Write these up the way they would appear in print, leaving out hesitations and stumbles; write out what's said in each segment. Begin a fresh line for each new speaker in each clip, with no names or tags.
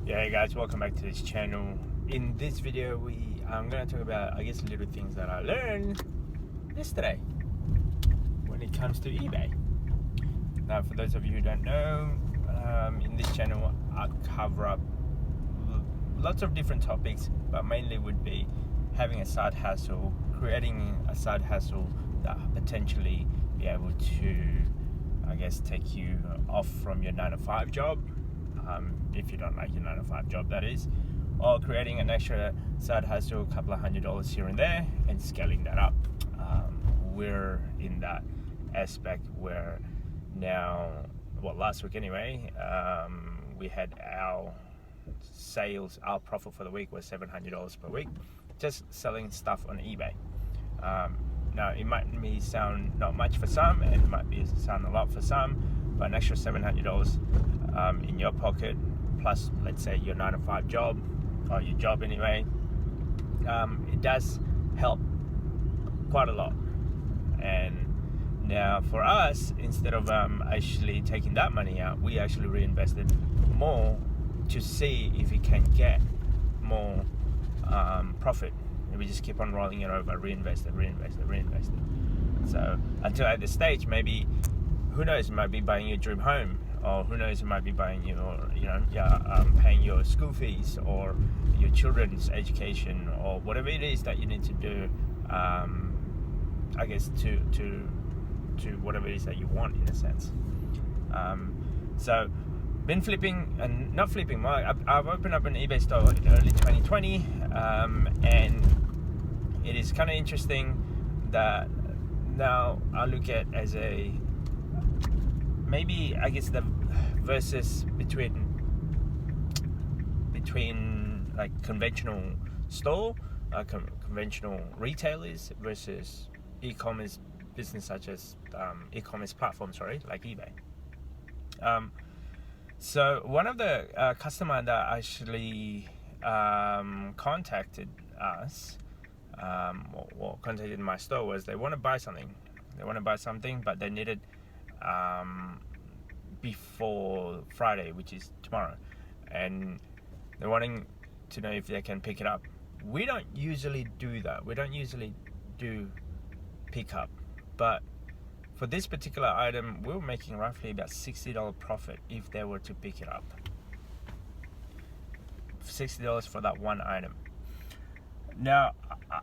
Yeah, hey guys, welcome back to this channel. In this video, I'm going to talk about, little things that I learned yesterday when it comes to eBay. Now, for those of you who don't know, in this channel, I cover up lots of different topics, but mainly would be having a side hustle, creating a side hustle that potentially be able to, take you off from your 9-to-5 job. If you don't like your 9-to-5 job, that is, or creating an extra side hustle, a couple of $100 here and there, and scaling that up. We're in that aspect where now, last week anyway, we had our sales, our profit for the week was $700 per week, just selling stuff on eBay. Now, it might sound not much for some, and it might sound a lot for some, but an extra $700 in your pocket, plus let's say your 9-to-5 job, or your job anyway, it does help quite a lot. And now for us, instead of actually taking that money out, we actually reinvested more to see if we can get more profit. And we just keep on rolling it over, reinvested. So until at this stage, maybe, who knows, it might be buying your dream home, or who knows, it might be buying paying your school fees, or your children's education, or whatever it is that you need to do, to whatever it is that you want, in a sense. So been flipping, and not flipping, I've opened up an eBay store in early 2020, and it is kind of interesting that now I look at as a, maybe, the versus between like conventional store, conventional retailers versus e-commerce business, such as e-commerce platforms, like eBay. So one of the customer that actually contacted us, contacted my store, was they want to buy something. But they needed before Friday, which is tomorrow, and they're wanting to know if they can pick it up. We don't usually do that. We don't usually do pick up, but for this particular item, we were making roughly about $60 profit if they were to pick it up. $60 for that one item. Now,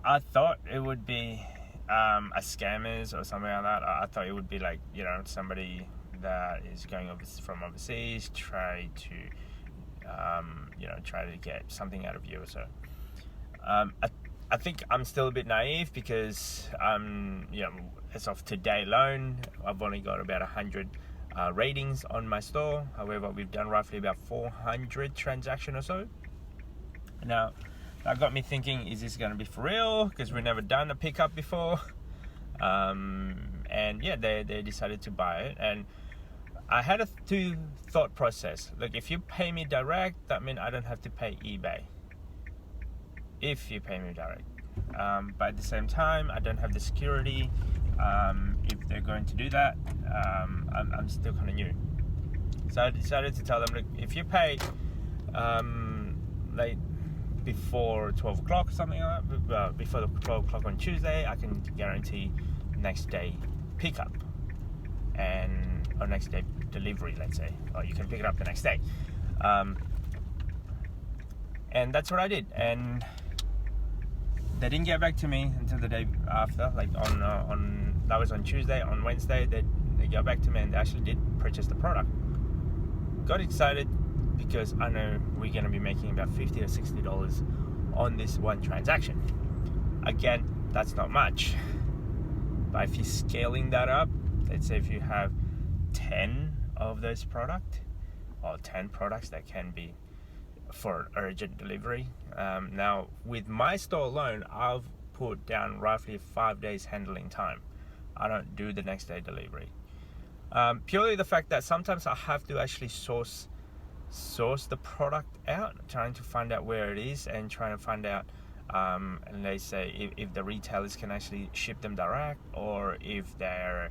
I thought it would be a scammers or something like that. I thought it would be like, somebody that is going from overseas, try to get something out of you or so. I think I'm still a bit naive, because as of today alone, I've only got about 100 ratings on my store. However, we've done roughly about 400 transactions or so. Now, that got me thinking, is this going to be for real? Because we've never done a pickup before. And yeah, they decided to buy it. And I had a two-thought process. Like, if you pay me direct, that means I don't have to pay eBay. If you pay me direct. But at the same time, I don't have the security. If they're going to do that, I'm still kind of new. So I decided to tell them, look, if you pay before 12 o'clock or something like that, before the 12 o'clock on Tuesday, I can guarantee next day pickup, or next day delivery, let's say, or you can pick it up the next day. And that's what I did. And they didn't get back to me until the day after, on that was on Tuesday. On Wednesday, they got back to me, and they actually did purchase the product. Got excited, because I know we're going to be making about $50 or $60 on this one transaction. Again, that's not much, but if you're scaling that up, let's say if you have 10 of those products, or 10 products that can be for urgent delivery. Now, with my store alone, I've put down roughly 5 days handling time. I don't do the next day delivery. Purely the fact that sometimes I have to actually source the product out, trying to find out where it is, and trying to find out, and they say if the retailers can actually ship them direct, or if they're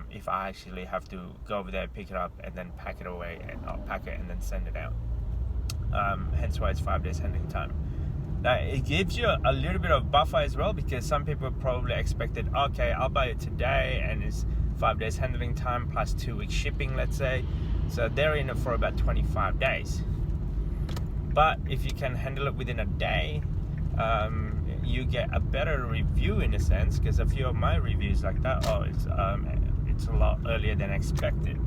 if I actually have to go over there, pick it up, and then pack it away, and I'll pack it and then send it out. hence why it's 5 days handling time. Now, it gives you a little bit of buffer as well, because some people probably expected, okay, I'll buy it today and it's 5 days handling time plus 2 weeks shipping, let's say. So they're in it for about 25 days. But if you can handle it within a day, you get a better review in a sense, because a few of my reviews like that, it's a lot earlier than expected.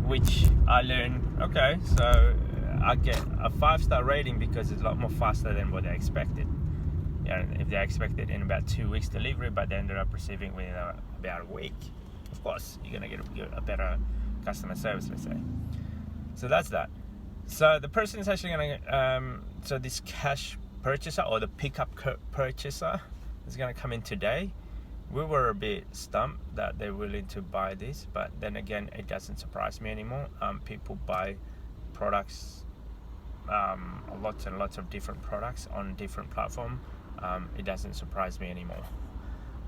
Which I learned, okay, so I get a 5-star rating because it's a lot more faster than what they expected. Yeah, if they expected in about 2 weeks delivery, but they ended up receiving within about a week, of course you're gonna get a better customer service, let's say. So that's that. So the person is actually gonna so this cash purchaser or the pickup purchaser is gonna come in today. We were a bit stumped that they're willing to buy this, but then again, it doesn't surprise me anymore. People buy products, lots and lots of different products on different platforms. It doesn't surprise me anymore.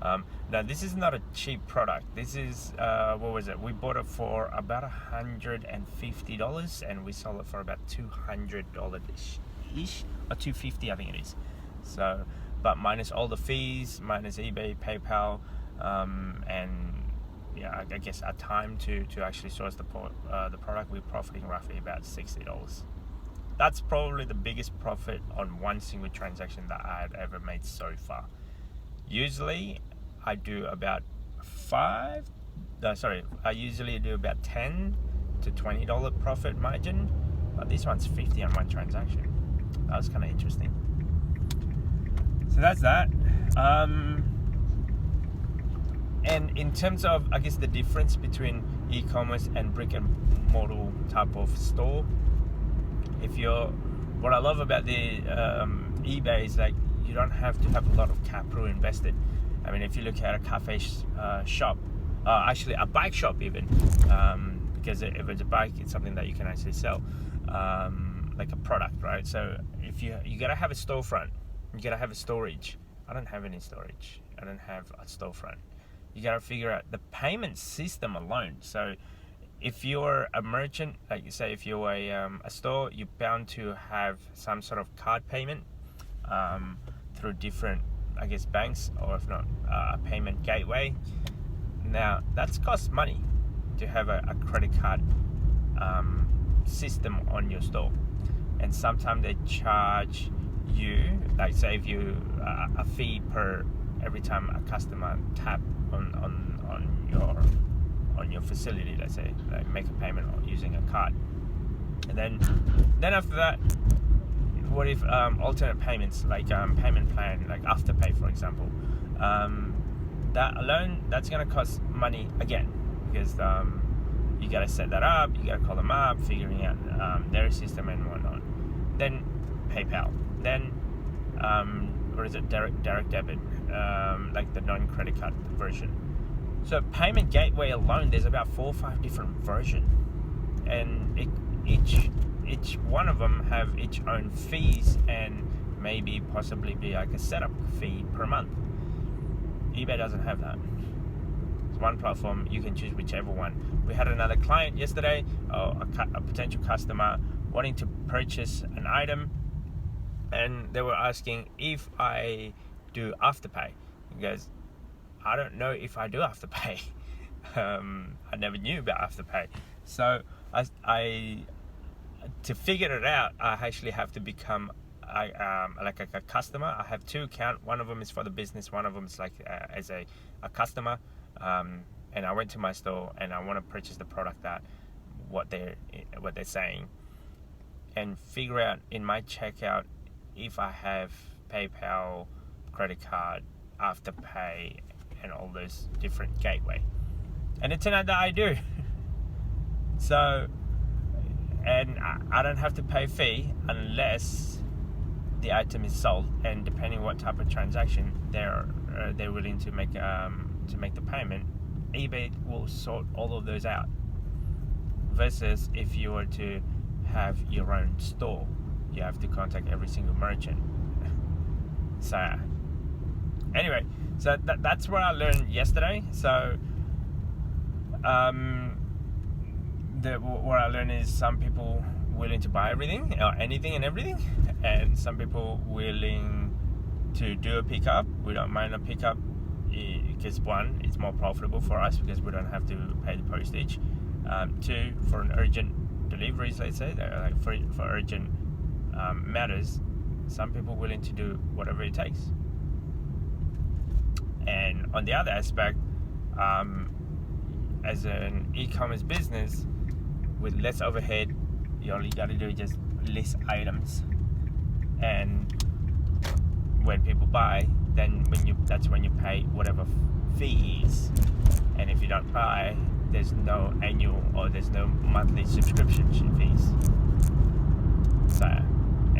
Now, this is not a cheap product. This is, what was it? We bought it for about $150 and we sold it for about $200-ish, or $250, I think it is. So, but minus all the fees, minus eBay, PayPal, and yeah, I guess our time to actually source the product, we're profiting roughly about $60. That's probably the biggest profit on one single transaction that I had ever made so far. Usually I do about I usually do about $10 to $20 profit margin, but this one's $50 on one transaction. That was kind of interesting. So that's that. And in terms of, I guess, the difference between e-commerce and brick and mortar type of store, what I love about the eBay is like you don't have to have a lot of capital invested. I mean, if you look at a cafe shop, actually a bike shop even, because if it's a bike, it's something that you can actually sell, like a product, right? So if you gotta have a storefront, you gotta have a storage. I don't have any storage. I don't have a storefront. You gotta figure out the payment system alone. So if you're a merchant, like you say, if you're a store, you're bound to have some sort of card payment through different, I guess, banks, or if not, a payment gateway. Now, that's cost money to have a credit card system on your store. And sometimes they charge you, like say if you a fee per every time a customer tap on your facility, let's say, like make a payment using a card. And then after that, what if alternate payments, like payment plan, like Afterpay, for example, that alone, that's going to cost money again, because you got to set that up, you got to call them up, figuring out their system and whatnot. Then PayPal, then what is it, direct debit, like the non-credit card version. So payment gateway alone, there's about 4 or 5 different versions, and each one of them have its own fees and maybe possibly be like a setup fee per month. eBay doesn't have that. It's one platform, you can choose whichever one. We had another client yesterday, a potential customer wanting to purchase an item, and they were asking if I do Afterpay. He goes, I don't know if I do Afterpay. I never knew about Afterpay. So I to figure it out, I actually have to become like a customer. I have 2 accounts. One of them is for the business. One of them is like as a customer. And I went to my store and I want to purchase the product that what they're saying, and figure out in my checkout if I have PayPal, credit card, Afterpay, and all those different gateway. And it turned out that I do. So, and I don't have to pay a fee unless the item is sold, and depending what type of transaction they're willing to make the payment, eBay will sort all of those out. Versus if you were to have your own store, you have to contact every single merchant. So anyway, so that's what I learned yesterday. So what I learned is some people willing to buy everything or anything and everything, and some people willing to do a pickup. We don't mind a pickup because one, it's more profitable for us because we don't have to pay the postage. Two, for an urgent deliveries, let's say, like for urgent matters, some people willing to do whatever it takes. And on the other aspect, as an e-commerce business with less overhead, you only got to do just list items, and when people buy, then that's when you pay whatever fee is. And if you don't buy, there's no annual or there's no monthly subscription fees. So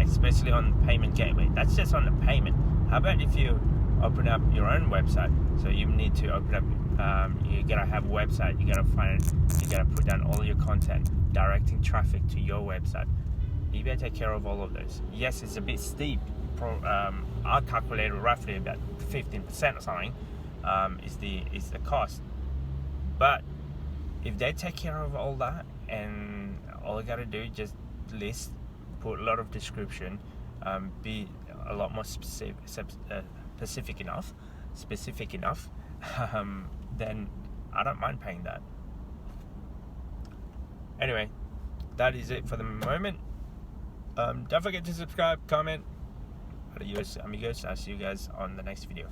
especially on payment gateway, that's just on the payment. How about if you open up your own website? So you need to open up, you gotta have a website, you gotta put down all your content, directing traffic to your website. eBay take care of all of those. Yes, it's a bit steep. I calculated roughly about 15% or something is the cost. But if they take care of all that, and all you gotta do is just list, put a lot of description, be a lot more specific enough, then I don't mind paying that. Anyway, that is it for the moment. Don't forget to subscribe, comment. Adios, amigos. I'll see you guys on the next video.